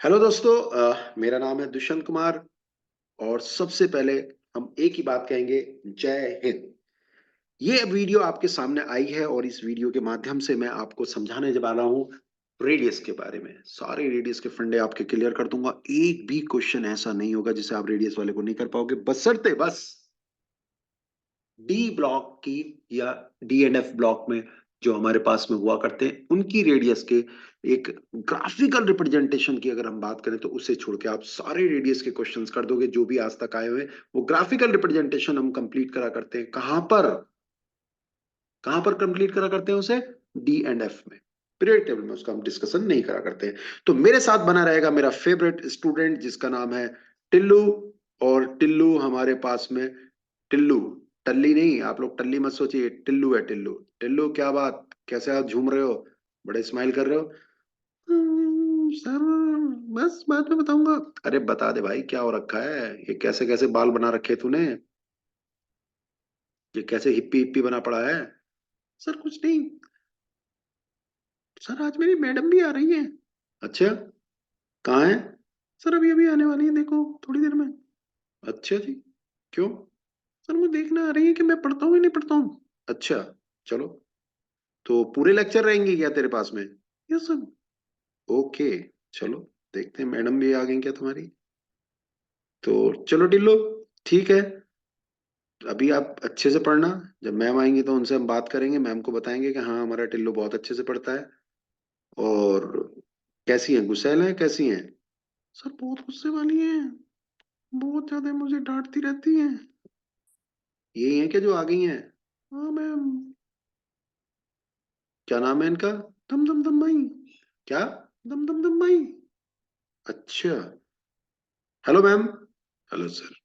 Hello दोस्तों, मेरा नाम है दुष्यंत कुमार। और सबसे पहले हम एक ही बात कहेंगे, जय हिंद। ये वीडियो आपके सामने आई है और इस वीडियो के माध्यम से मैं आपको समझाने वाला हूँ रेडियस के बारे में। सारे रेडियस के फंडे आपके क्लियर कर दूंगा। एक भी क्वेश्चन ऐसा नहीं होगा जिसे आप रेडियस वाले को नहीं कर पाओगे, बशर्ते बस डी ब्लॉक की या डीएनएफ ब्लॉक में जो हमारे पास में हुआ करते हैं उनकी रेडियस के एक ग्राफिकल रिप्रेजेंटेशन की अगर हम बात करें तो उसे छोड़ के आप सारे रेडियस के क्वेश्चंस कर दोगे जो भी आज तक आए हुए हैं। वो ग्राफिकल रिप्रेजेंटेशन हम कंप्लीट करा करते हैं कहां पर कंप्लीट करा करते हैं उसे, डी एंड एफ में। पीरियड टेबल में उसका हम डिस्कशन नहीं करा करते हैं। तो मेरे साथ बना रहेगा मेरा फेवरेट स्टूडेंट जिसका नाम है टिल्लू। और टिल्लू हमारे पास में, टिल्लू, टल्ली नहीं, आप लोग टल्ली मत सोचिए, टिल्लू है टिल्लू। टिल्लू क्या बात, कैसे आप झूम रहे हो, बड़े स्माइल कर रहे हो। सर बस बाद में बताऊंगा। अरे बता दे भाई, क्या हो रखा है, ये कैसे कैसे बाल बना रखे तूने, ये कैसे हिप्पी हिप्पी बना पड़ा है। सर कुछ नहीं, सर आज मेरी मैडम भी आ रही है। अच्छा, कहाँ है। सर अभी अभी आने वाली है, देखो थोड़ी देर में। अच्छा जी, क्यों। सर वो देखने आ रही है कि मैं पढ़ता हूँ या नहीं पढ़ता हूँ। अच्छा, चलो। तो पूरे लेक्चर रहेंगे क्या तेरे पास में। Yes sir. ओके, चलो देखते हैं मैडम भी आ गई क्या तुम्हारी। तो चलो टिल्लो, ठीक है। अभी आप अच्छे से पढ़ना। जब मैम आएंगी तो उनसे हम बात करेंगे, मैम को बताएंगे कि हाँ हमारा टिल्लो बहुत अच्छे से पढ़ता है। और कैसी है, गुस्सैल है कैसी है। सर बहुत गुस्से वाली है, बहुत ज्यादा मुझे डांटती रहती है। यही है क्या जो आ गई हैं। हाँ मैम। क्या नाम है इनका। दम दम दम भाई। क्या। दम दम दम भाई। अच्छा। Hello ma'am. Hello sir.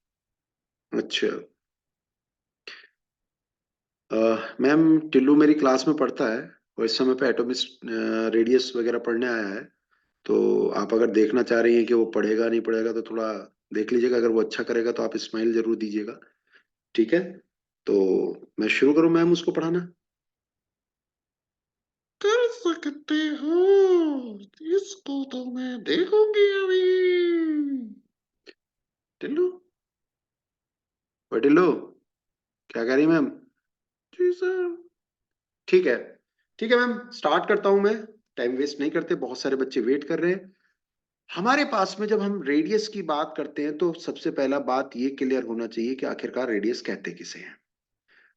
अच्छा। मैम, टिल्लू मेरी क्लास में पढ़ता है और इस समय पे एटॉमिक रेडियस वगैरह पढ़ने आया है। तो आप अगर देखना चाह रही हैं कि वो पढ़ेगा नहीं पढ़ेगा तो थोड़ा देख लीजिएगा। अगर वो अच्छा करेगा तो आप स्माइल जरूर दीजिएगा, ठीक है। तो मैं शुरू करूं मैम उसको पढ़ाना। कर सकते हो, इसको तो मैं देखूंगी अभी। टिल्लू, ओ टिल्लू, क्या कह रही मैम। जी सर। ठीक है, ठीक है मैम, स्टार्ट करता हूं मैं। टाइम वेस्ट नहीं करते, बहुत सारे बच्चे वेट कर रहे हैं। हमारे पास में जब हम रेडियस की बात करते हैं तो सबसे पहला बात ये क्लियर होना चाहिए कि आखिरकार रेडियस कहते किसे हैं।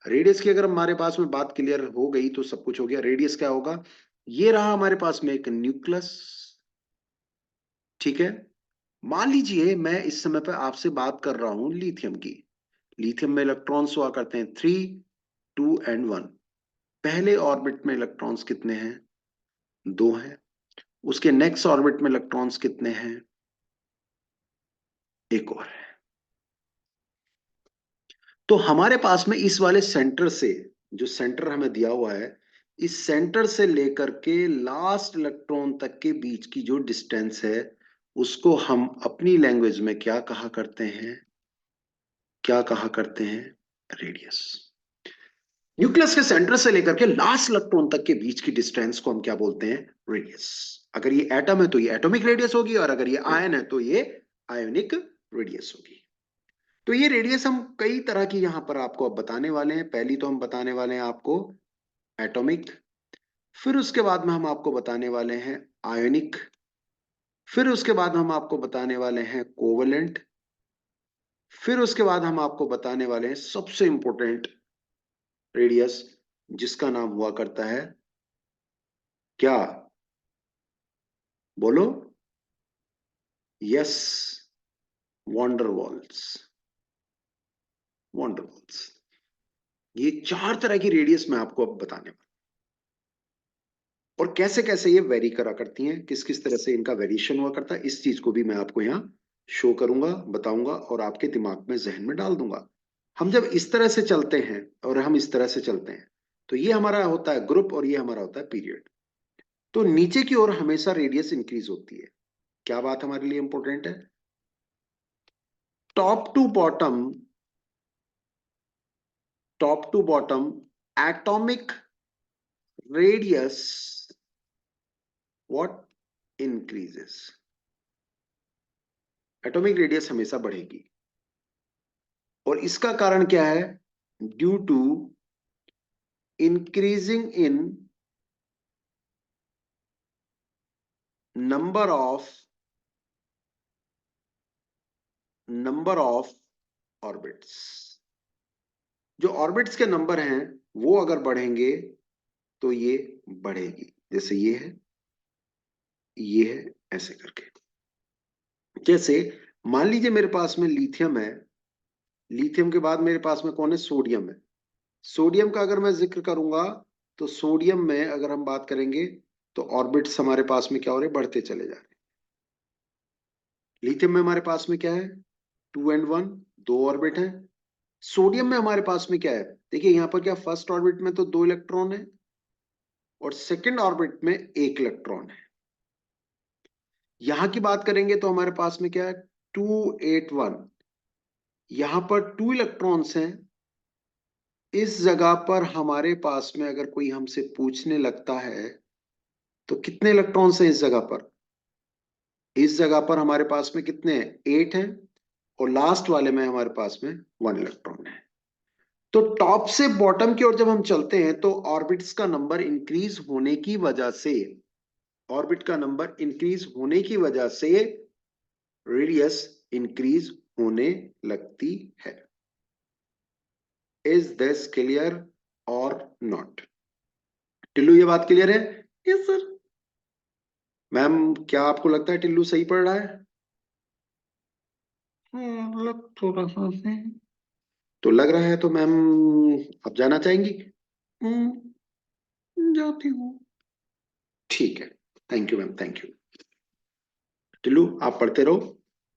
रेडियस की अगर हमारे पास में बात क्लियर हो गई तो सब कुछ हो गया। रेडियस क्या होगा, ये रहा हमारे पास में एक न्यूक्लियस, ठीक है। मान लीजिए मैं इस समय पर आपसे बात कर रहा हूं लिथियम की। लिथियम में इलेक्ट्रॉन्स हुआ करते हैं 3, 2 एंड 1। पहले ऑर्बिट में इलेक्ट्रॉन्स कितने हैं, 2 हैं। उसके नेक्स्ट ऑर्बिट में इलेक्ट्रॉन्स कितने हैं, एक और है। तो हमारे पास में इस वाले सेंटर से, जो सेंटर हमें दिया हुआ है, इस सेंटर से लेकर के लास्ट इलेक्ट्रॉन तक के बीच की जो डिस्टेंस है उसको हम अपनी लैंग्वेज में क्या कहा करते हैं, क्या कहा करते हैं, रेडियस। न्यूक्लियस के सेंटर से लेकर के लास्ट इलेक्ट्रॉन तक के बीच की डिस्टेंस को हम क्या बोलते हैं, रेडियस। अगर ये एटम है तो ये एटॉमिक रेडियस होगी, और अगर ये आयन है तो ये आयोनिक रेडियस होगी। तो ये रेडियस हम कई तरह की यहां पर आपको अब बताने वाले हैं। पहली तो हम बताने वाले हैं आपको एटॉमिक, फिर उसके बाद में हम आपको बताने वाले हैं आयोनिक, फिर उसके बाद हम आपको बताने वाले हैं कोवलेंट, फिर उसके बाद हम आपको बताने वाले हैं सबसे इंपॉर्टेंट रेडियस जिसका नाम हुआ करता है क्या, बोलो। यस, वॉन्डरवॉल्स। वॉन्डरवॉल्स, ये 4 तरह की रेडियस मैं आपको अब बताने वाला हूं। और कैसे कैसे ये वेरी करा करती हैं, किस किस तरह से इनका वेरिएशन हुआ करता है, इस चीज को भी मैं आपको यहाँ शो करूंगा, बताऊंगा और आपके दिमाग में जहन में डाल दूंगा। हम जब इस तरह से चलते हैं और हम इस तरह से चलते हैं तो ये हमारा होता है ग्रुप और ये हमारा होता है पीरियड। तो नीचे की ओर हमेशा रेडियस इंक्रीज होती है। क्या बात हमारे लिए इंपॉर्टेंट है, top to bottom, top to bottom atomic radius what increases. Atomic radius हमेशा बढ़ेगी। और इसका कारण क्या है? Due to increasing in number of orbits. जो ऑर्बिट्स के नंबर हैं वो अगर बढ़ेंगे तो ये बढ़ेगी। जैसे ये है ऐसे करके। जैसे मान लीजिए मेरे पास में लिथियम है, लिथियम के बाद मेरे पास में कौन है? सोडियम है। सोडियम का अगर मैं जिक्र करूंगा तो सोडियम में अगर हम बात करेंगे तो ऑर्बिट्स हमारे पास में क्या हो रहे? बढ़ते चले जा रहे हैं। लिथियम में हमारे पास में क्या है? 2 and 1, दो ऑर्बिट है। सोडियम में हमारे पास में क्या है? देखिए यहां पर क्या, फर्स्ट ऑर्बिट में तो 2 इलेक्ट्रॉन है और सेकेंड ऑर्बिट में 1 इलेक्ट्रॉन है। यहां की बात करेंगे तो हमारे पास में क्या है? 2 8 1। यहां पर 2 इलेक्ट्रॉन्स हैं। इस जगह पर हमारे पास में अगर कोई हमसे पूछने लगता है तो कितने इलेक्ट्रॉन्स हैं इस जगह पर? इस जगह पर हमारे पास में कितने हैं? 8 हैं। और लास्ट वाले में हमारे पास में 1 इलेक्ट्रॉन है। तो टॉप से बॉटम की ओर जब हम चलते हैं तो ऑर्बिट्स का नंबर इंक्रीज होने की वजह से, ऑर्बिट का नंबर इंक्रीज होने की वजह से रेडियस इंक्रीज होने लगती है। इज दिस क्लियर और नॉट? टिल्लू ये बात क्लियर है? Yes sir. मैम क्या आपको लगता है टिल्लू सही पढ़ रहा है? मतलब थोड़ा सा से तो लग रहा है। तो मैम आप जाना चाहेंगी? जाती हूँ। ठीक है, thank you ma'am, thank you. Tillu आप पढ़ते रहो।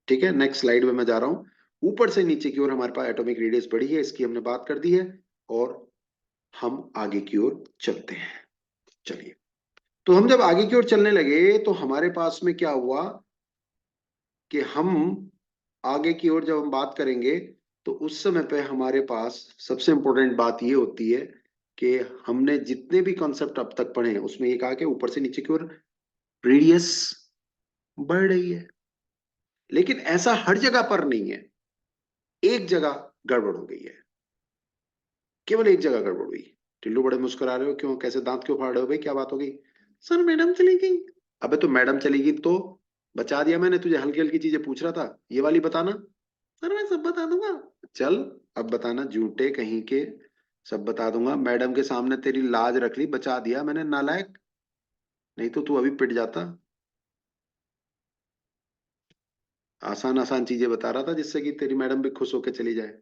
ठीक है, नेक्स्ट स्लाइड में मैं जा रहा हूं। ऊपर से नीचे की ओर हमारे पास एटॉमिक रेडियस बढ़ी है, इसकी हमने बात कर दी है। और हम आगे की ओर चलते हैं। चलिए, तो हम जब आगे की ओर चलने लगे तो हमारे पास में क्या हुआ कि हम आगे की ओर जब हम बात करेंगे तो उस समय पे हमारे पास सबसे इंपॉर्टेंट बात ये होती है कि हमने जितने भी कॉन्सेप्ट अब तक पढ़े हैं उसमें ये कहा कि ऊपर से नीचे की ओर रेडियस बढ़ रही है। लेकिन ऐसा हर जगह पर नहीं है। एक जगह गड़बड़ हो गई है, केवल एक जगह गड़बड़ हुई। टिल्लू बड़े मुस्कुरा रहे हो क्यों? कैसे दांत क्यों फाड़ रहे हो भाई? क्या बात हो गई? सर मैडम चली गई। अबे तो मैडम चली गई तो बचा दिया मैंने तुझे। हल्की हल्की चीजें पूछ रहा था, ये वाली बताना। सर मैं सब बता दूंगा। चल अब बताना, झूठे कहीं के। सब बता दूंगा। मैडम के सामने तेरी लाज रख ली, बचा दिया मैंने, नालायक। नहीं तो तू अभी पिट जाता। आसान आसान चीजें बता रहा था जिससे कि तेरी मैडम भी खुश होकर चली जाए।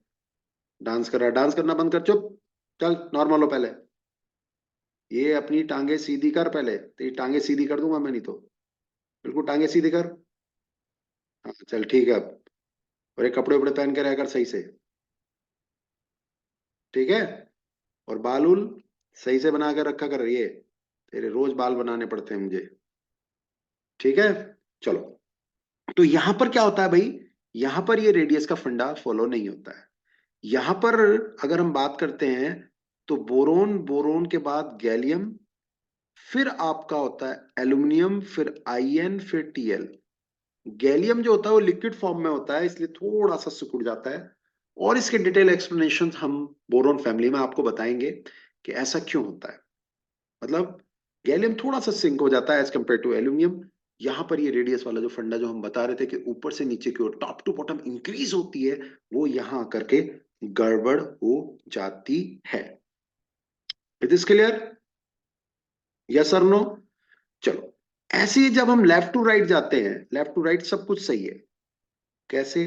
डांस कर रहा है, डांस करना बंद कर, चुप। चल नॉर्मल हो पहले। ये अपनी टांगे सीधी कर पहले, तेरी टांगे सीधी कर दूंगा मैं नहीं तो। बिल्कुल टांगे सीधी कर। हाँ चल ठीक है अब। और ये कपड़े उपड़े पहन के रह कर सही से। ठीक है। और बाल उल सही से बना कर रखा कर। ये तेरे रोज बाल बनाने पड़ते हैं मुझे। ठीक है। चलो, तो यहां पर क्या होता है भाई? यहां पर ये रेडियस का फंडा फॉलो नहीं होता है। यहां पर अगर हम बात करते हैं तो बोरोन, बोरोन के बाद गैलियम, फिर आपका होता है एल्यूमिनियम, फिर आईएन, फिर टीएल। गैलियम जो होता है वो लिक्विड फॉर्म में होता है, इसलिए थोड़ा सा सिकुड़ जाता है। और इसके डिटेल एक्सप्लेनेशन हम बोरोन फैमिली में आपको बताएंगे कि ऐसा क्यों होता है। मतलब गैलियम थोड़ा सा सिंक हो जाता है एज कंपेयर टू एल्यूमिनियम। यहां पर ये रेडियस वाला जो फंडा जो हम बता रहे थे कि ऊपर से नीचे की ओर टॉप टू बॉटम इंक्रीज होती है, वो यहां आकर के गड़बड़ हो जाती है। It is clear? यस और नो? चलो, ऐसे ही जब हम लेफ्ट टू राइट जाते हैं, लेफ्ट टू राइट सब कुछ सही है। कैसे?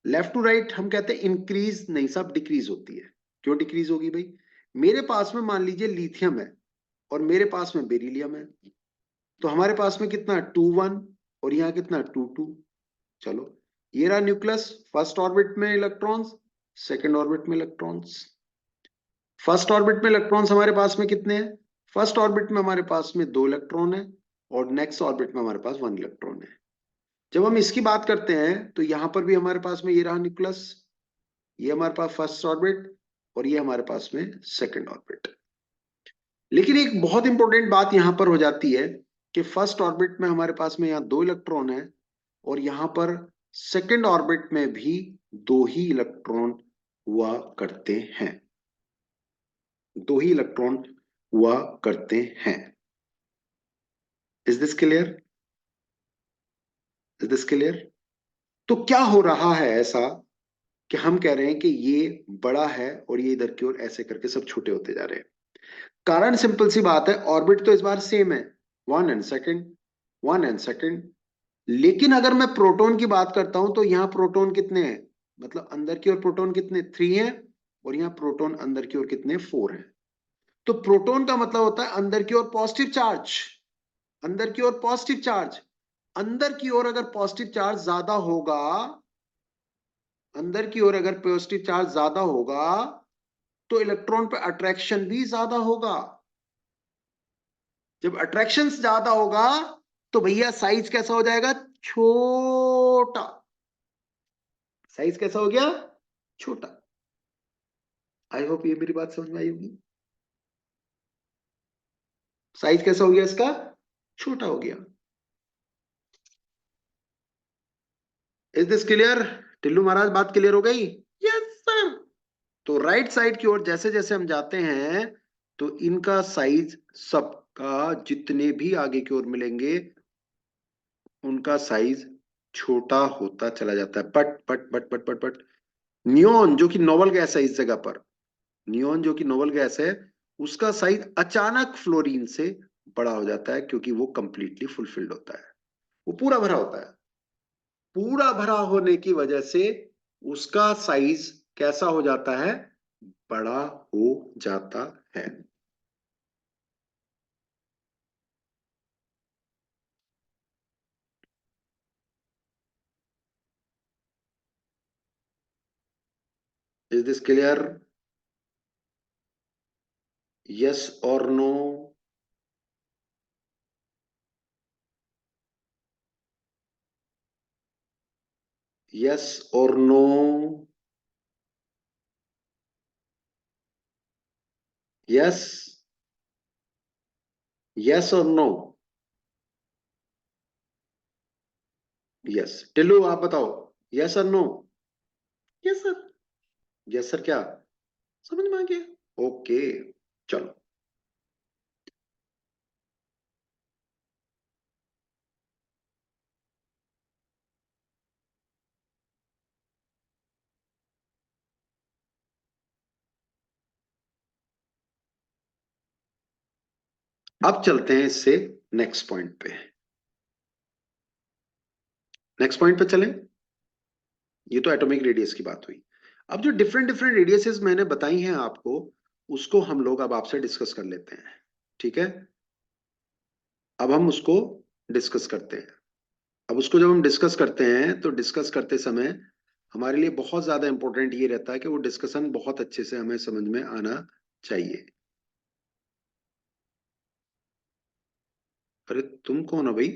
लेफ्ट टू राइट हम कहते हैं इंक्रीज नहीं, सब डिक्रीज होती है। क्यों डिक्रीज होगी भाई? मेरे पास में मान लीजिए लिथियम है और मेरे पास में बेरिलियम है। तो हमारे पास में कितना? 2 1। और यहाँ कितना? 2 2। चलो, ये रहा न्यूक्लियस। फर्स्ट ऑर्बिट में इलेक्ट्रॉन्स, सेकेंड ऑर्बिट में इलेक्ट्रॉन्स। फर्स्ट ऑर्बिट में इलेक्ट्रॉन्स हमारे पास में कितने हैं? फर्स्ट ऑर्बिट में हमारे पास में 2 इलेक्ट्रॉन है और नेक्स्ट ऑर्बिट में हमारे पास 1 इलेक्ट्रॉन है। जब हम इसकी बात करते हैं तो यहां पर भी हमारे पास में ये रहा न्यूक्लियस, ये हमारे पास फर्स्ट ऑर्बिट और ये हमारे पास में सेकेंड ऑर्बिट। लेकिन एक बहुत इंपॉर्टेंट बात यहां पर हो जाती है कि फर्स्ट ऑर्बिट में हमारे पास में यहाँ 2 इलेक्ट्रॉन है और यहाँ पर सेकंड ऑर्बिट में भी 2 ही इलेक्ट्रॉन हुआ करते हैं, 2 ही इलेक्ट्रॉन हुआ करते हैं। Is this clear? Is this clear? तो क्या हो रहा है ऐसा कि हम कह रहे हैं कि ये बड़ा है और ये इधर की ओर ऐसे करके सब छोटे होते जा रहे हैं? कारण सिंपल सी बात है, ऑर्बिट तो इस बार सेम है, 1 एंड सेकंड, 1 एंड सेकंड। लेकिन अगर मैं प्रोटॉन की बात करता हूं तो यहाँ प्रोटॉन कितने हैं, मतलब अंदर की ओर प्रोटॉन कितने, 3 हैं, और यहाँ प्रोटॉन अंदर की ओर कितने, 4 हैं। तो प्रोटॉन का मतलब होता है अंदर की ओर पॉजिटिव चार्ज, अंदर की ओर पॉजिटिव चार्ज। अंदर की ओर अगर पॉजिटिव चार्ज ज्यादा होगा, अंदर की ओर अगर पॉजिटिव चार्ज ज्यादा होगा तो इलेक्ट्रॉन पे अट्रैक्शन भी ज्यादा होगा। जब अट्रैक्शन ज्यादा होगा तो भैया साइज कैसा हो जाएगा, छोटा। साइज कैसा हो गया, छोटा। आई होप ये मेरी बात समझ में आई होगी। साइज कैसा हो गया इसका, छोटा हो गया। Is this clear? Tillu Maharaj बात क्लियर हो गई? Yes sir. तो राइट साइड की ओर जैसे जैसे हम जाते हैं तो इनका साइज सबका, जितने भी आगे की ओर मिलेंगे उनका साइज छोटा होता चला जाता है। But but but but but but neon जो कि नोबल गैस है इस जगह पर, नियोन जो कि नोबल गैस है, उसका साइज अचानक फ्लोरीन से बड़ा हो जाता है क्योंकि वो कंप्लीटली फुलफिल्ड होता है, वो पूरा भरा होता है। पूरा भरा होने की वजह से उसका साइज कैसा हो जाता है, बड़ा हो जाता है। Is this clear? यस और नो? यस और नो? यस, यस और नो? यस। टिल्लू आप बताओ, यस और no? Yes sir. Yes sir क्या, समझ में आ गया? ओके, चलो। अब चलते हैं इससे नेक्स्ट पॉइंट पे। नेक्स्ट पॉइंट पे चलें। ये तो एटॉमिक रेडियस की बात हुई। अब जो डिफरेंट डिफरेंट रेडियसेस मैंने बताई हैं आपको, उसको हम लोग अब आपसे डिस्कस कर लेते हैं। ठीक है, अब हम उसको डिस्कस करते हैं। अब उसको जब हम डिस्कस करते हैं तो डिस्कस करते समय हमारे लिए बहुत ज्यादा इंपॉर्टेंट ये रहता है कि वो डिस्कशन बहुत अच्छे से हमें समझ में आना चाहिए। अरे तुम कौन हो भाई?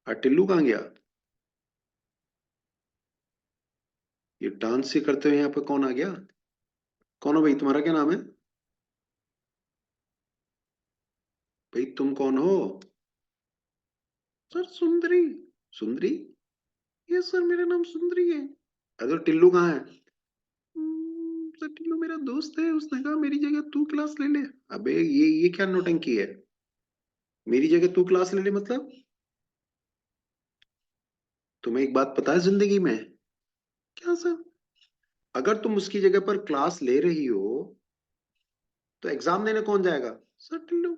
टिल्लू कहाँ गया? ये डांस ही करते हुए यहाँ पे कौन आ गया? कौन हो भाई, तुम्हारा क्या नाम है? भाई तुम कौन हो? सर सुंदरी। सुंदरी? यस सर, मेरा नाम सुंदरी है। अरे तो टिल्लू कहाँ है? सर टिल्लू मेरा दोस्त है, उसने कहा मेरी जगह तू क्लास ले ले। अबे ये क्या नौटंकी है, मेरी जगह तू क्लास ले ले मतलब? तुम्हें एक बात पता है जिंदगी में? क्या सर? अगर तुम उसकी जगह पर क्लास ले रही हो तो एग्जाम देने कौन जाएगा? सर टिल्लू।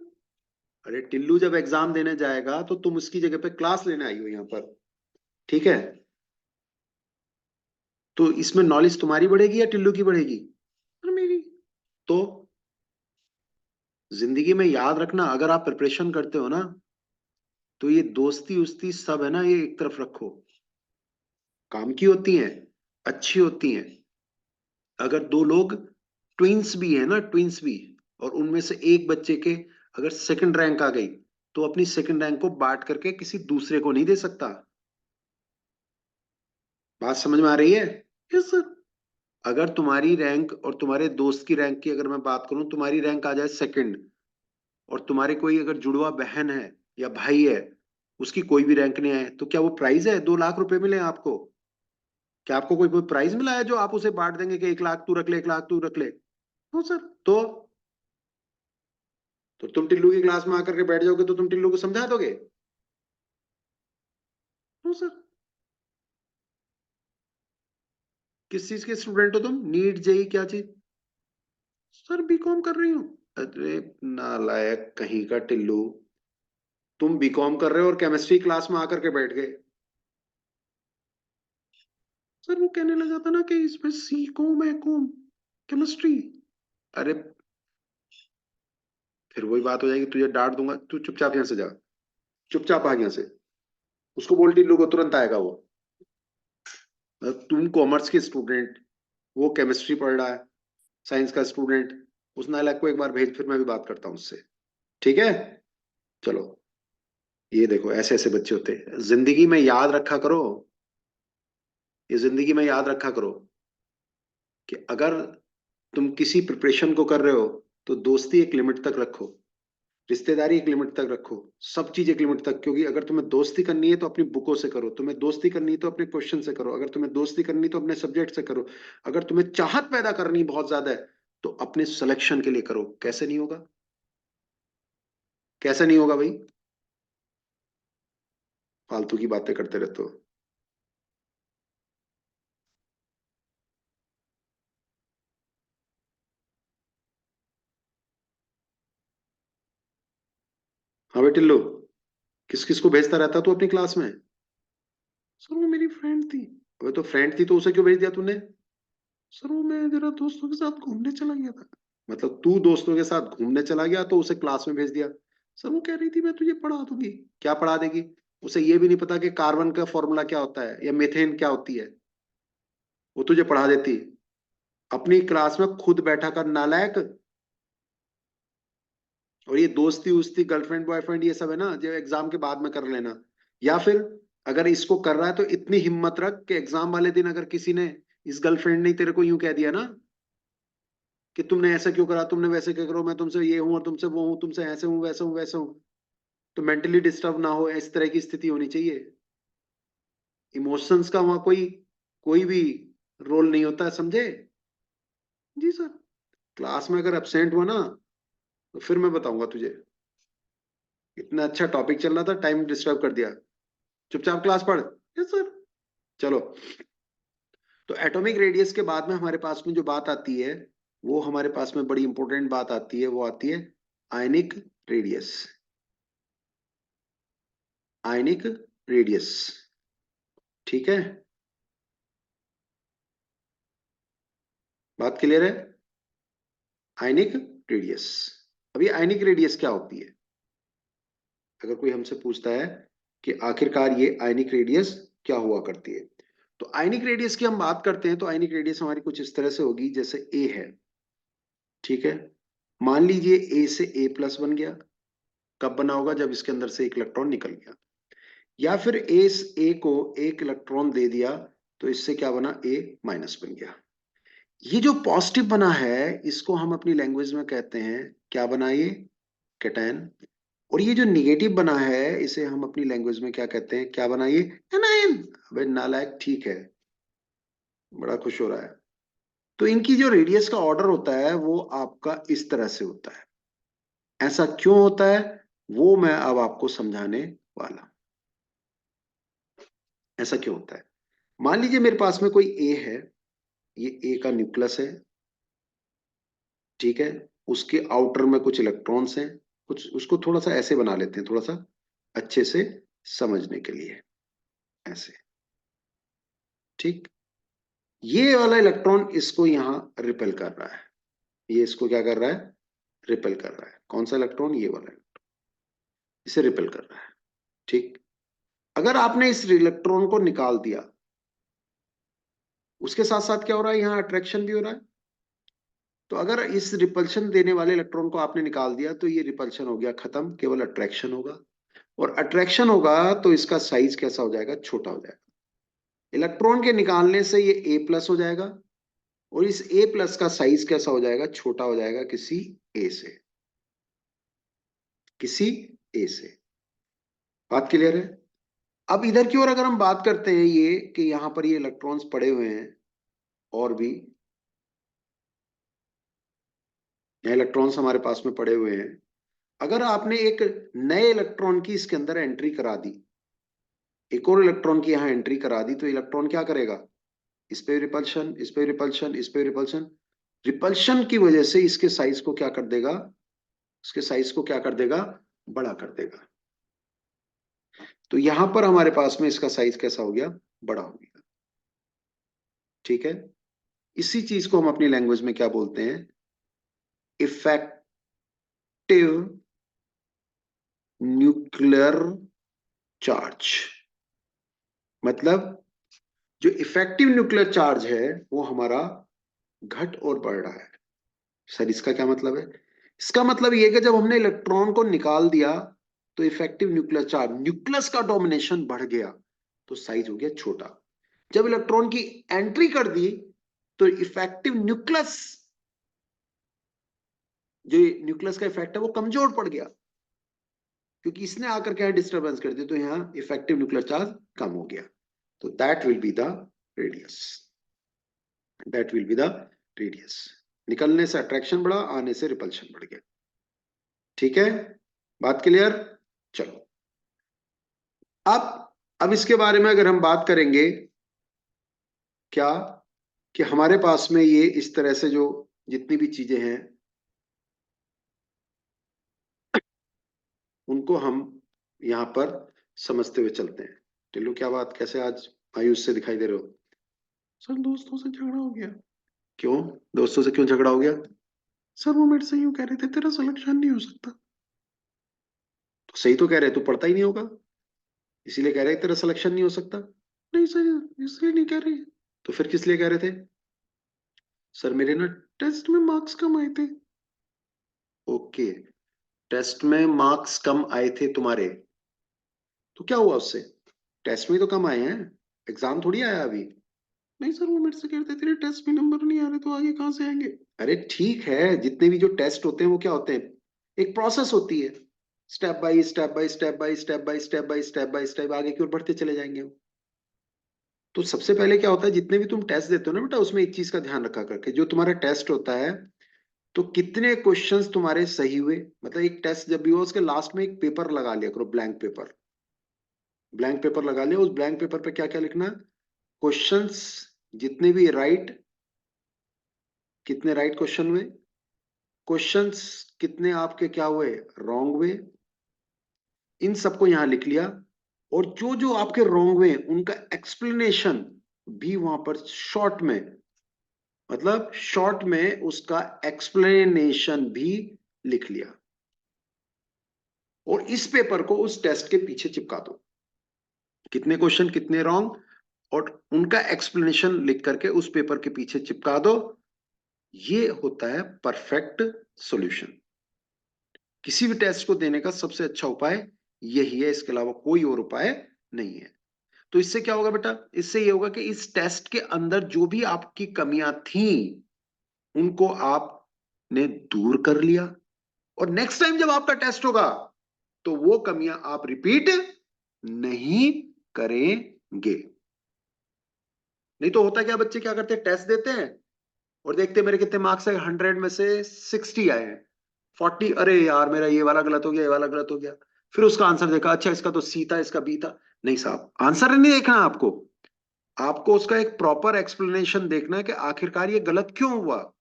अरे टिल्लू जब एग्जाम देने जाएगा तो तुम उसकी जगह पर क्लास लेने आई हो यहाँ पर, ठीक है? तो इसमें नॉलेज तुम्हारी बढ़ेगी या टिल्लू की बढ़ेगी? सर मेरी। तो जिंदगी में याद रखना, अगर आप प्रिपरेशन करते हो ना, तो ये दोस्ती उस्ती सब है ना, ये एक तरफ रखो। काम की होती हैं, अच्छी होती हैं। अगर दो लोग ट्विंस भी है ना, ट्विंस भी, और उनमें से एक बच्चे के अगर सेकंड रैंक आ गई तो अपनी सेकंड रैंक को बांट करके किसी दूसरे को नहीं दे सकता। बात समझ में आ रही है? Yes sir. अगर तुम्हारी रैंक और तुम्हारे दोस्त की रैंक की अगर मैं बात करूं, तुम्हारी रैंक आ जाए सेकंड, और तुम्हारे कोई अगर जुड़वा बहन है या भाई है, उसकी कोई भी रैंक नहीं आए, तो क्या वो प्राइज है 2 लाख रुपए मिले आपको? क्या आपको कोई कोई प्राइज मिला है जो आप उसे बांट देंगे कि 1 लाख तू रख ले, 1 लाख तू रख ले? तो सर, तो तुम टिल्लू की क्लास में आकर के बैठ जाओगे तो तुम टिल्लू को समझा दोगे? तो सर, किस चीज के स्टूडेंट हो तुम? नीट जेई क्या चीज? सर बीकॉम कर रही हूँ। अरे नालायक कहीं का टिल्लू, तुम बीकॉम कर रहे हो और केमिस्ट्री क्लास में आकर के बैठ गए। सर वो कहने लगा था ना कि इसमें सी कॉम है, कॉम केमिस्ट्री। अरे फिर वही बात हो जाएगी, तुझे डांट दूंगा, तू चुपचाप यहाँ से जा, चुपचाप भाग यहाँ से। उसको बोल टिल्लू को, तुरंत आएगा वो। तुम कॉमर्स के स्टूडेंट, वो केमिस्ट्री पढ़ रहा है, साइंस का स्टूडेंट। उस नालायक को एक बार भेज, फिर मैं भी बात करता हूँ उससे। ठीक है, चलो। ये देखो, ऐसे ऐसे बच्चे होते हैं जिंदगी में, याद रखा करो। ये जिंदगी में याद रखा करो कि अगर तुम किसी प्रिपरेशन को कर रहे हो तो दोस्ती एक लिमिट तक रखो, रिश्तेदारी एक लिमिट तक रखो, सब चीज एक लिमिट तक। क्योंकि अगर तुम्हें दोस्ती करनी है तो अपनी बुकों से करो, तुम्हें दोस्ती करनी है तो अपने क्वेश्चन से करो, अगर तुम्हें दोस्ती करनी है तो अपने सब्जेक्ट से करो, अगर तुम्हें चाहत पैदा करनी है बहुत ज्यादा है तो अपने सिलेक्शन के लिए करो। कैसे नहीं होगा? कैसे नहीं होगा भाई? फालतू की बातें करते रहते हो। हाँ बेटे लो, किस किस को भेजता रहता तू अपनी क्लास में? सर वो मेरी फ्रेंड थी। अबे तो फ्रेंड थी तो उसे क्यों भेज दिया तूने? सर वो मैं जरा दोस्तों के साथ घूमने चला गया था। मतलब तू दोस्तों के साथ घूमने चला गया तो उसे क्लास में भेज दिया? सर वो कह रही थी मैं तुझे पढ़ा दूंगी। क्या पढ़ा देगी? उसे ये भी नहीं पता कि कार्बन का फॉर्मूला क्या होता है या मीथेन क्या होती है। वो तुझे पढ़ा देती अपनी क्लास में खुद बैठा कर, नालायक। और ये दोस्ती उस्ती, गर्लफ्रेंड बॉयफ्रेंड, ये सब है ना जो एग्जाम के बाद में कर लेना। या फिर अगर इसको कर रहा है तो इतनी हिम्मत रख कि एग्जाम वाले दिन अगर किसी ने, इस गर्लफ्रेंड ने तेरे को यूं कह दिया ना कि तुमने ऐसा क्यों करा, तुमने वैसे क्यों करो, मैं तुमसे ये हूं और तुमसे वो हूं, तुमसे ऐसे हूं वैसे हूं वैसे हूं, तो मेंटली डिस्टर्ब ना हो, इस तरह की स्थिति होनी चाहिए। इमोशंस का वहां कोई कोई भी रोल नहीं होता है, समझे? जी सर। क्लास में अगर एब्सेंट हुआ ना तो फिर मैं बताऊंगा तुझे। इतना अच्छा टॉपिक चल रहा था, टाइम डिस्टर्ब कर दिया। चुपचाप क्लास पढ़। Yes sir. चलो, तो एटॉमिक रेडियस के बाद में हमारे पास में जो बात आती है, वो हमारे पास में बड़ी इंपॉर्टेंट बात आती है, वो आती है आयनिक रेडियस। Ionic radius. ठीक है, बात क्लियर है? Ionic radius. अभी आयनिक रेडियस क्या होती है? अगर कोई हमसे पूछता है कि आखिरकार ये आयनिक रेडियस क्या हुआ करती है, तो आयनिक रेडियस की हम बात करते हैं तो आयनिक रेडियस हमारी कुछ इस तरह से होगी, जैसे ए है। ठीक है, मान लीजिए ए से ए प्लस बन गया। कब बना होगा? जब इसके अंदर से एक इलेक्ट्रॉन निकल गया। या फिर ए को एक इलेक्ट्रॉन दे दिया तो इससे क्या बना? ए माइनस बन गया। ये जो पॉजिटिव बना है इसको हम अपनी लैंग्वेज में कहते हैं, क्या बना ये? कैटायन। और ये जो निगेटिव बना है इसे हम अपनी लैंग्वेज में क्या कहते हैं? क्या बना ये? एनायन। अबे नालायक, ठीक है, बड़ा खुश हो रहा है। तो इनकी जो रेडियस का ऑर्डर होता है वो आपका इस तरह से होता है। ऐसा क्यों होता है वो मैं अब आपको समझाने वाला हूं। ऐसा क्यों होता है? मान लीजिए मेरे पास में कोई ए है, ये ए का न्यूक्लियस है। ठीक है, उसके आउटर में कुछ इलेक्ट्रॉन्स हैं। कुछ उसको थोड़ा सा ऐसे बना लेते हैं, थोड़ा सा अच्छे से समझने के लिए, ऐसे। ठीक, ये वाला इलेक्ट्रॉन इसको यहाँ रिपेल कर रहा है। ये इसको क्या कर रहा है? रिपेल कर रहा है। कौन सा इलेक्ट्रॉन? ये वाला, इसे रिपेल कर रहा है। ठीक, अगर आपने इस इलेक्ट्रॉन को निकाल दिया, उसके साथ साथ क्या हो रहा है? यहाँ अट्रैक्शन भी हो रहा है। तो अगर इस रिपल्शन देने वाले इलेक्ट्रॉन को आपने निकाल दिया तो ये रिपल्शन हो गया खत्म, केवल अट्रैक्शन होगा। और अट्रैक्शन होगा तो इसका साइज कैसा हो जाएगा? छोटा हो जाएगा। इलेक्ट्रॉन के निकालने से ये ए प्लस हो जाएगा, और इस ए प्लस का साइज कैसा हो जाएगा? छोटा हो जाएगा किसी ए से, किसी ए से। बात क्लियर है? अब इधर की ओर अगर हम बात करते हैं ये कि यहां पर ये इलेक्ट्रॉन्स पड़े हुए हैं और भी ये इलेक्ट्रॉन्स हमारे पास में पड़े हुए हैं। अगर आपने एक नए इलेक्ट्रॉन की इसके अंदर एंट्री करा दी, एक और इलेक्ट्रॉन की यहां एंट्री करा दी, तो इलेक्ट्रॉन क्या करेगा? इस पे रिपल्शन, इस पे रिपल्शन, इस पे रिपल्शन। रिपल्शन की वजह से इसके साइज को क्या कर देगा? इसके साइज को क्या कर देगा? बड़ा कर देगा। तो यहां पर हमारे पास में इसका साइज कैसा हो गया? बड़ा हो गया। ठीक है। इसी चीज को हम अपनी लैंग्वेज में क्या बोलते हैं? Effective nuclear charge. मतलब जो इफेक्टिव न्यूक्लियर चार्ज है वो हमारा घट और बढ़ रहा है। सर इसका क्या मतलब है? इसका मतलब ये है कि जब हमने इलेक्ट्रॉन को निकाल दिया तो इफेक्टिव न्यूक्लियर चार्ज, न्यूक्लियस का डोमिनेशन बढ़ गया, तो साइज हो गया छोटा। जब इलेक्ट्रॉन की एंट्री कर दी तो इफेक्टिव न्यूक्लियस, जो न्यूक्लियस का इफेक्ट है वो कमजोर पड़ गया, क्योंकि इसने आकर के डिस्टर्बेंस कर दी, तो यहाँ इफेक्टिव न्यूक्लियर चार्ज कम हो गया। तो that will be the radius. That will be the radius. निकलने से अट्रैक्शन बढ़ा, आने से रिपल्शन बढ़ गया। ठीक है, बात क्लियर? चलो, अब इसके बारे में अगर हम बात करेंगे, क्या कि हमारे पास में ये इस तरह से जो जितनी भी चीजें हैं उनको हम यहां पर समझते हुए चलते हैं। टिल्लू क्या बात, कैसे आज मायूस से दिखाई दे रहे हो? सर दोस्तों से झगड़ा हो गया। क्यों? दोस्तों से क्यों झगड़ा हो गया? सर वो मेरे से यूं कह रहे थे तेरा सिलेक्शन नहीं हो सकता। तो सही तो कह रहे, तू पढ़ता ही नहीं होगा, इसीलिए कह रहे तेरा सिलेक्शन नहीं हो सकता। नहीं सर इसलिए नहीं कह रही। तो फिर किस लिए कह रहे थे? सर मेरे ना टेस्ट में मार्क्स कम आए थे। ओके, टेस्ट में मार्क्स कम आए थे तुम्हारे, तो क्या हुआ उससे? टेस्ट में ही तो कम आए हैं, एग्जाम थोड़ी आया अभी। नहीं सर वो मेरे से कहते तेरे टेस्ट में नंबर नहीं आ रहे तो आगे कहाँ से आएंगे। अरे ठीक है, जितने भी जो टेस्ट होते हैं वो क्या होते हैं? एक प्रोसेस होती है, step by step by step by step by step by step by step आगे की ओर बढ़ते चले जाएंगे। तो सबसे पहले क्या होता है, जितने भी तुम टेस्ट देते हो ना बेटा, उसमें एक चीज का ध्यान रखा करके, जो तुम्हारा टेस्ट होता है तो कितने क्वेश्चंस तुम्हारे सही हुए। मतलब एक टेस्ट जब भी हो उसके लास्ट में एक पेपर लगा लिया करो, ब्लैंक पेपर। ब्लैंक पेपर लगा लिया, उस ब्लैंक पेपर पे क्या क्या लिखना? क्वेश्चंस जितने भी राइट, कितने राइट क्वेश्चन हुए, क्वेश्चंस कितने आपके क्या हुए, रॉन्ग हुए, इन सबको यहां लिख लिया। और जो जो आपके रॉन्ग हुए उनका एक्सप्लेनेशन भी वहां पर शॉर्ट में, मतलब शॉर्ट में उसका एक्सप्लेनेशन भी लिख लिया, और इस पेपर को उस टेस्ट के पीछे चिपका दो। कितने क्वेश्चन कितने रॉन्ग, और उनका एक्सप्लेनेशन लिख करके उस पेपर के पीछे चिपका दो। ये होता है परफेक्ट सॉल्यूशन। किसी भी टेस्ट को देने का सबसे अच्छा उपाय यही है, इसके अलावा कोई और उपाय नहीं है। तो इससे क्या होगा बेटा? इससे ये होगा कि इस टेस्ट के अंदर जो भी आपकी कमियां थी उनको आपने दूर कर लिया, और नेक्स्ट टाइम जब आपका टेस्ट होगा तो वो कमियां आप रिपीट नहीं करेंगे। नहीं तो होता क्या, बच्चे क्या करते हैं, टेस्ट देते हैं और देखते हैं मेरे कितने मार्क्स है, 100 में से 60 आए हैं, 40, अरे यार मेरा ये वाला गलत हो गया, ये वाला गलत हो गया। फिर उसका आंसर देखा, अच्छा इसका तो सी था, इसका बी था। नहीं साहब, आंसर नहीं देखना आपको, आपको उसका एक प्रॉपर एक्सप्लेनेशन देखना है कि आखिरकार ये गलत क्यों हुआ,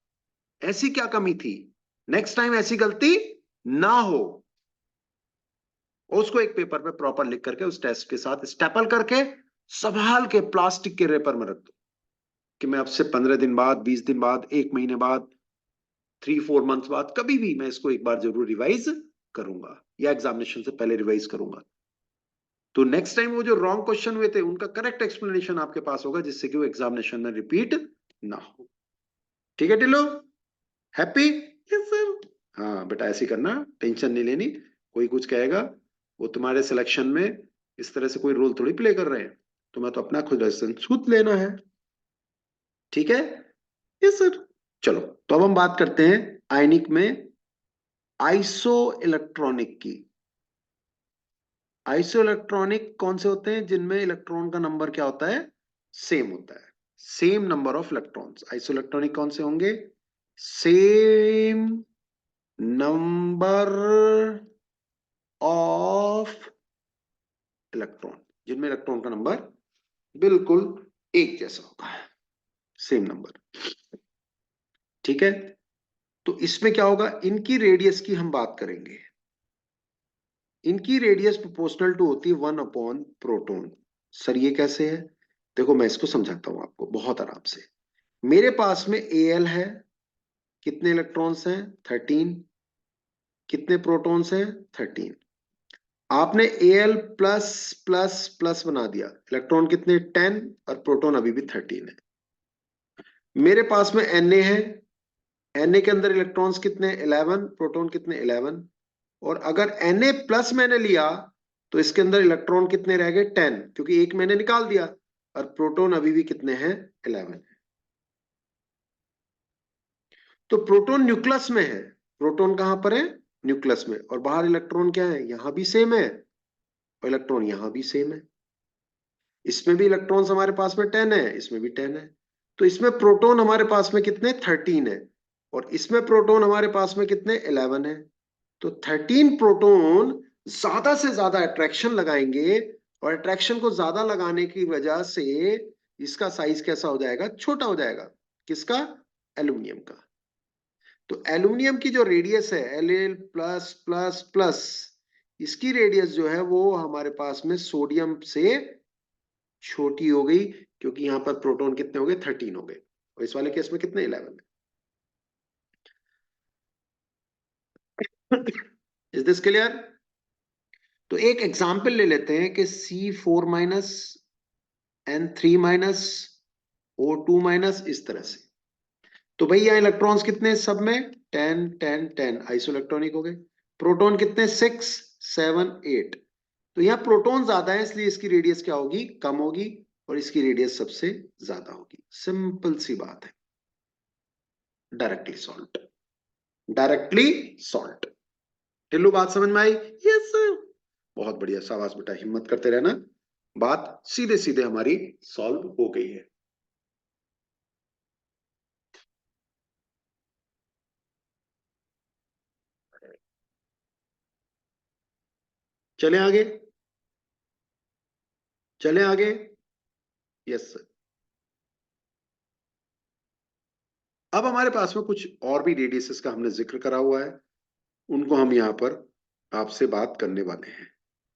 ऐसी क्या कमी थी, नेक्स्ट टाइम ऐसी गलती ना हो। और उसको एक पेपर पे प्रॉपर लिख करके उस टेस्ट के साथ स्टेपल करके संभाल के प्लास्टिक के रेपर में रख दो, कि मैं अब से 15 दिन बाद, 20 दिन बाद, 1 महीने बाद, 3-4 मंथ्स बाद कभी भी मैं इसको एक बार जरूर रिवाइज करूंगा, या एग्जामिनेशन से पहले रिवाइज करूंगा। तो नेक्स्ट टाइम वो जो रॉन्ग क्वेश्चन हुए थे उनका करेक्ट एक्सप्लेनेशन आपके पास होगा, जिससे कि वो एग्जामिनेशन में रिपीट ना हो। ठीक है टिलो, हैप्पी? Yes sir. हाँ बेटा, ऐसे ही करना, टेंशन नहीं लेनी। कोई कुछ कहेगा, वो तुम्हारे सिलेक्शन में इस तरह से कोई रोल थोड़ी प्ले कर रहे हैं, तुम्हें तो अपना खुद डिसीजन खुद लेना है। ठीक है? Yes sir. चलो, तो अब हम बात करते हैं आयनिक में आइसो इलेक्ट्रॉनिक की। आइसोइलेक्ट्रॉनिक कौन से होते हैं? जिनमें इलेक्ट्रॉन का नंबर क्या होता है? सेम होता है, same number of electrons. Isoelectronic कौन से होंगे? सेम नंबर ऑफ इलेक्ट्रॉन, जिनमें इलेक्ट्रॉन का नंबर बिल्कुल एक जैसा होगा, सेम नंबर। ठीक है, तो इसमें क्या होगा, इनकी रेडियस की हम बात करेंगे। इनकी रेडियस प्रोपोर्शनल टू होती है 1/प्रोटॉन। सर ये कैसे है? देखो मैं इसको समझाता हूं आपको बहुत आराम से। मेरे पास में Al है, कितने इलेक्ट्रॉन्स हैं? 13। कितने प्रोटॉन्स हैं? 13। आपने Al प्लस प्लस प्लस बना दिया, इलेक्ट्रॉन कितने? 10, और प्रोटॉन अभी भी 13 है। मेरे पास में Na है, Na के अंदर इलेक्ट्रॉन्स कितने? 11, प्रोटॉन कितने? 11। और अगर Na प्लस मैंने लिया तो इसके अंदर इलेक्ट्रॉन कितने रह गए? 10, क्योंकि एक मैंने निकाल दिया, और प्रोटॉन अभी भी कितने हैं? 11। तो प्रोटॉन न्यूक्लियस में है। प्रोटॉन कहां पर है? न्यूक्लियस में। और बाहर इलेक्ट्रॉन क्या है? यहां भी सेम है, और इलेक्ट्रॉन यहां भी सेम है। इसमें भी इलेक्ट्रॉन्स हमारे पास में 10 है, इसमें भी 10 है। तो इसमें प्रोटॉन हमारे पास में कितने? 13 है। और इसमें प्रोटॉन हमारे पास में कितने? 11 है। तो 13 प्रोटॉन ज्यादा से ज्यादा अट्रैक्शन लगाएंगे, और अट्रैक्शन को ज्यादा लगाने की वजह से इसका साइज कैसा हो जाएगा? छोटा हो जाएगा। किसका? एल्यूमिनियम का। तो एल्यूमिनियम की जो रेडियस है, Al प्लस प्लस प्लस, इसकी रेडियस जो है वो हमारे पास में सोडियम से छोटी हो गई, क्योंकि यहां पर प्रोटॉन कितने हो गए? 13 हो गए, और इस वाले केस में कितने? 11 है। Is this clear? तो एक एग्जाम्पल ले लेते हैं कि C4 - N3 - O2 इस तरह से। तो भाई यहाँ इलेक्ट्रॉन्स कितने हैं सब में? 10 10 10, आइसो इलेक्ट्रॉनिक हो गए। प्रोटॉन कितने? 6 7 8। तो यहाँ प्रोटॉन ज्यादा है, इसलिए इसकी रेडियस क्या होगी? कम होगी, और इसकी रेडियस सबसे ज्यादा होगी। सिंपल सी बात है, directly salt, directly salt. Tillu बात समझ में आई? Yes sir. बहुत बढ़िया, शाबाश बेटा, हिम्मत करते रहना। बात सीधे सीधे हमारी सॉल्व हो गई है। चले आगे, चले आगे। Yes sir. अब हमारे पास में कुछ और भी रेडियसेस का हमने जिक्र करा हुआ है, उनको हम यहाँ पर आपसे बात करने वाले हैं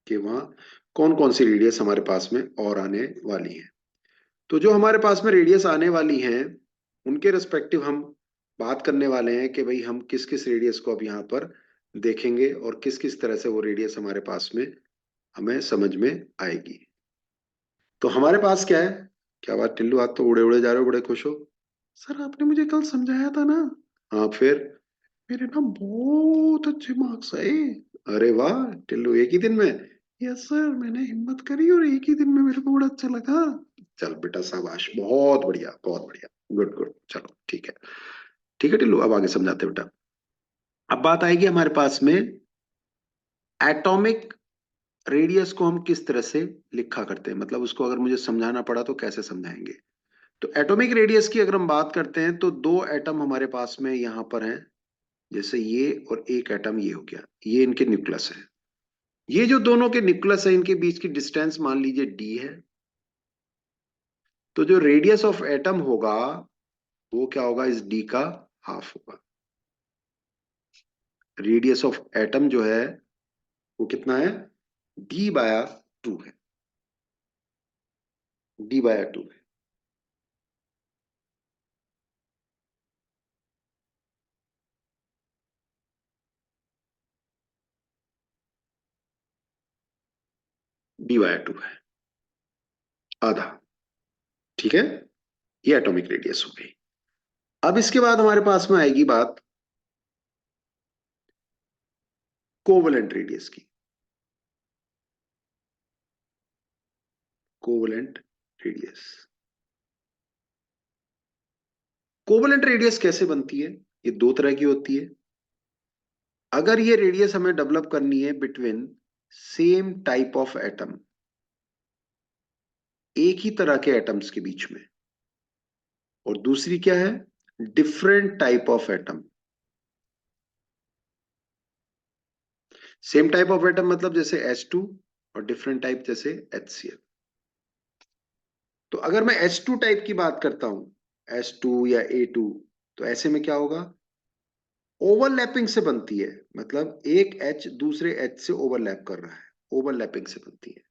कि वहाँ कौन कौन सी रेडियस हमारे पास में और आने वाली है। तो जो हमारे पास में रेडियस आने वाली हैं, उनके रिस्पेक्टिव हम बात करने वाले हैं कि भाई हम किस किस रेडियस को अब यहाँ पर देखेंगे, और किस किस तरह से वो रेडियस हमारे पास में हमें समझ में आएगी। तो हमारे पास क्या है? क्या बात टिल्लू, आज तो उड़े उड़े जा रहे हो, बड़े खुश हो। सर आपने मुझे कल समझाया था ना। हाँ फिर? मेरे ना बहुत अच्छे मार्क्स आए। अरे वाह टिल्लू, एक ही दिन में? यस सर, मैंने हिम्मत करी और एक ही दिन में मेरे को बड़ा अच्छा लगा। चल बेटा शाबाश, बहुत बढ़िया बहुत बढ़िया, गुड गुड, चलो ठीक है। ठीक है टिल्लू, अब आगे समझाते हैं बेटा। अब बात आएगी हमारे पास में एटॉमिक रेडियस को हम किस तरह से लिखा करते हैं, मतलब उसको अगर मुझे समझाना पड़ा तो कैसे समझाएंगे। तो एटॉमिक रेडियस की अगर हम बात करते हैं तो दो एटम हमारे पास में यहाँ पर हैं, जैसे ये, और एक एटम ये हो गया, ये इनके न्यूक्लियस है। ये जो दोनों के न्यूक्लियस है, इनके बीच की डिस्टेंस मान लीजिए d है। तो जो रेडियस ऑफ एटम होगा वो क्या होगा? इस d का हाफ होगा। रेडियस ऑफ एटम जो है वो कितना है? d/2 है, d/2 है। d/2 है, आधा। ठीक है, ये एटॉमिक रेडियस हो गई। अब इसके बाद हमारे पास में आएगी बात कोवलेंट रेडियस की। कोवलेंट रेडियस, कोवलेंट रेडियस कैसे बनती है? ये दो तरह की होती है। अगर ये रेडियस हमें डेवलप करनी है between same type of atom, एक ही तरह के एटम्स के बीच में, और दूसरी क्या है, different type of atom. Same type of atom मतलब जैसे H2, और डिफरेंट टाइप जैसे HCl। तो अगर मैं H2 टाइप की बात करता हूं, H2 या A2, तो ऐसे में क्या होगा, ओवरलैपिंग से बनती है, मतलब एक H दूसरे H से ओवरलैप कर रहा है, ओवरलैपिंग से बनती है।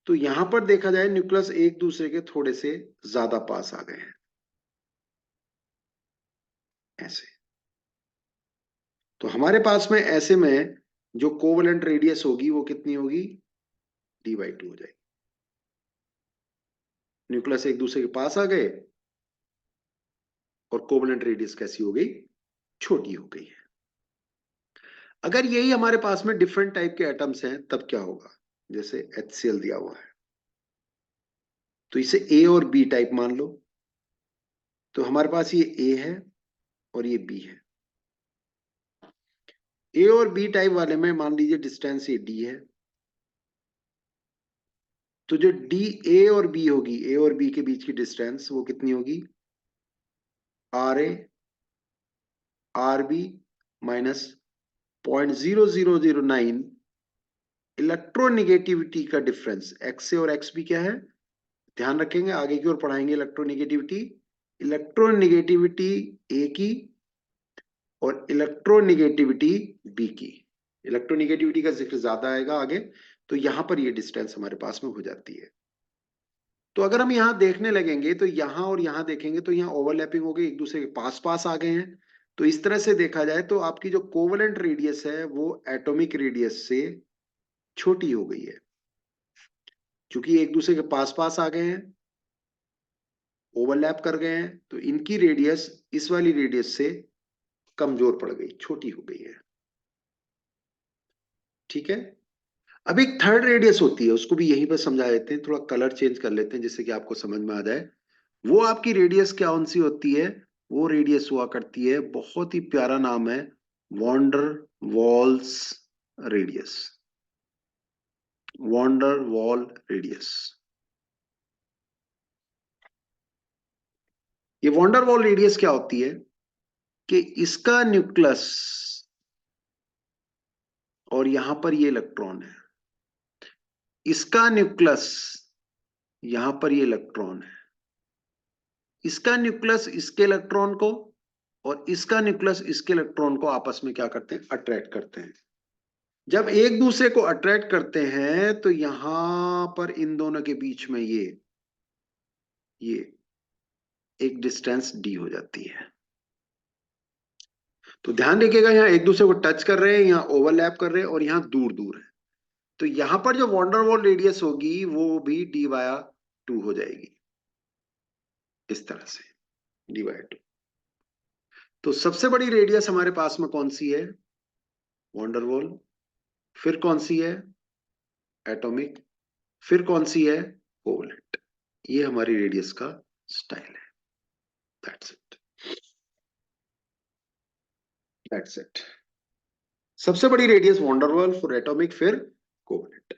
तो यहां पर देखा जाए न्यूक्लियस एक दूसरे के थोड़े से ज्यादा पास आ गए हैं, ऐसे। तो हमारे पास में ऐसे में जो कोवलेंट रेडियस होगी वो कितनी होगी, D/2 हो जाएगी। न्यूक्लियस एक दूसरे के पास आ गए और कोवलेंट रेडियस कैसी हो गई, छोटी हो गई है। अगर यही हमारे पास में डिफरेंट टाइप के एटम्स हैं तब क्या होगा, जैसे HCl दिया हुआ है, तो इसे A और B टाइप मान लो। तो हमारे पास ये A है और ये B है। A और B टाइप वाले में मान लीजिए डिस्टेंस ये D है, तो जो D A और B होगी, A और B के बीच की डिस्टेंस वो कितनी होगी, RA RB माइनस 0.0009 इलेक्ट्रोनिगेटिविटी का डिफरेंस। एक्स ए और एक्स बी क्या है, ध्यान रखेंगे, आगे की ओर पढ़ाएंगे इलेक्ट्रोनिगेटिविटी। इलेक्ट्रोनिगेटिविटी ए की और इलेक्ट्रोनिगेटिविटी बी की। इलेक्ट्रोनिगेटिविटी का जिक्र ज्यादा आएगा आगे, तो यहां पर ये डिस्टेंस हमारे पास में हो जाती है। तो अगर हम यहां देखने लगेंगे तो यहां और यहां देखेंगे तो यहां ओवरलैपिंग हो गई, एक दूसरे के पास पास आ गए हैं। तो इस तरह से देखा जाए तो आपकी जो कोवलेंट रेडियस है वो एटॉमिक रेडियस से छोटी हो गई है, क्योंकि एक दूसरे के पास पास आ गए हैं, ओवरलैप कर गए हैं, तो इनकी रेडियस इस वाली रेडियस से कमजोर पड़ गई, छोटी हो गई है। ठीक है। अब एक थर्ड रेडियस होती है, उसको भी यहीं पर समझा देते हैं, थोड़ा कलर चेंज कर लेते हैं जिससे कि आपको समझ में आ जाए। वो आपकी रेडियस क्या कौन सी होती है, वो रेडियस हुआ करती है, बहुत ही प्यारा नाम है, Van der Waals radius. Van der Waal radius. ये वॉन्डर वॉल रेडियस क्या होती है कि इसका न्यूक्लियस और यहां पर ये इलेक्ट्रॉन है, इसका न्यूक्लियस यहां पर ये इलेक्ट्रॉन है, इसका न्यूक्लियस इसके इलेक्ट्रॉन को और इसका न्यूक्लियस इसके इलेक्ट्रॉन को आपस में क्या करते हैं, अट्रैक्ट करते हैं। जब एक दूसरे को अट्रैक्ट करते हैं तो यहां पर इन दोनों के बीच में ये एक डिस्टेंस डी हो जाती है। तो ध्यान रखिएगा, यहाँ एक दूसरे को टच कर रहे हैं, यहाँ ओवरलैप कर रहे हैं, और यहाँ दूर दूर है। तो यहां पर जो वॉन्डरवॉल रेडियस होगी वो भी D/2 हो जाएगी, इस तरह से D/2। तो सबसे बड़ी रेडियस हमारे पास में कौन सी है, वॉन्डरवॉल। फिर कौन सी है, एटॉमिक। फिर कौन सी है, कोवलेंट। ये हमारी रेडियस का स्टाइल है। That's it, that's it. सबसे बड़ी रेडियस वॉन्डरवॉल, फिर एटॉमिक, फिर कोवलेंट।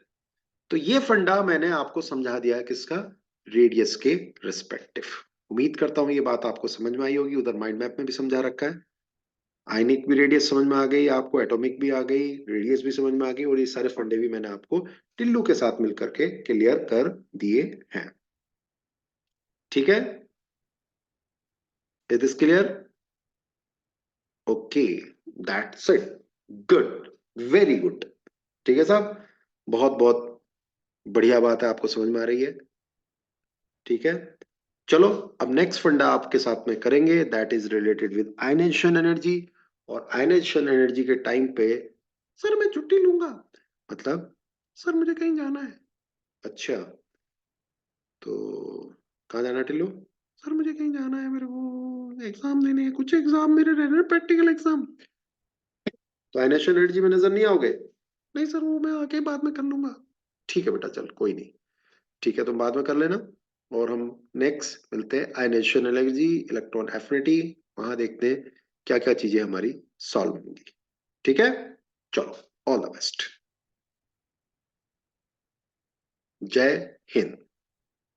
तो ये फंडा मैंने आपको समझा दिया है किसका, रेडियस के रिस्पेक्टिव। उम्मीद करता हूं ये बात आपको समझ में आई होगी। उधर माइंड मैप में भी समझा रखा है, आयनिक भी रेडियस समझ में आ गई आपको, एटॉमिक भी आ गई, रेडियस भी समझ में आ गई, और ये सारे फंडे भी मैंने आपको टिल्लू के साथ मिलकर के क्लियर कर दिए हैं। ठीक है, it is clear, okay, that's it, good, very good. ठीक है साहब, बहुत बहुत बढ़िया बात है, आपको समझ में आ रही है। ठीक है, चलो अब नेक्स्ट फंडा आपके साथ में करेंगे, that is related with ionization energy. और आयनाइजेशन एनर्जी के टाइम पे, सर मैं छुट्टी लूंगा, मतलब सर मुझे कहीं जाना है। अच्छा, तो कहाँ जाना टिल्लू, सर मुझे कहीं जाना है, मेरे को एग्जाम देने हैं, कुछ एग्जाम मेरे रह रहे हैं, प्रैक्टिकल एग्जाम। तो आयनाइजेशन एनर्जी में नजर नहीं आओगे, नहीं सर वो मैं आके बाद में कर लूंगा। ठीक है बेटा, चल कोई नहीं, ठीक है तुम बाद में कर लेना। और हम नेक्स्ट मिलते हैं आयनाइजेशन एनर्जी, इलेक्ट्रॉन एफिनिटी, वहां देखते हैं क्या क्या चीजें हमारी सॉल्व होंगी। ठीक है, चलो, ऑल द बेस्ट। जय हिंद।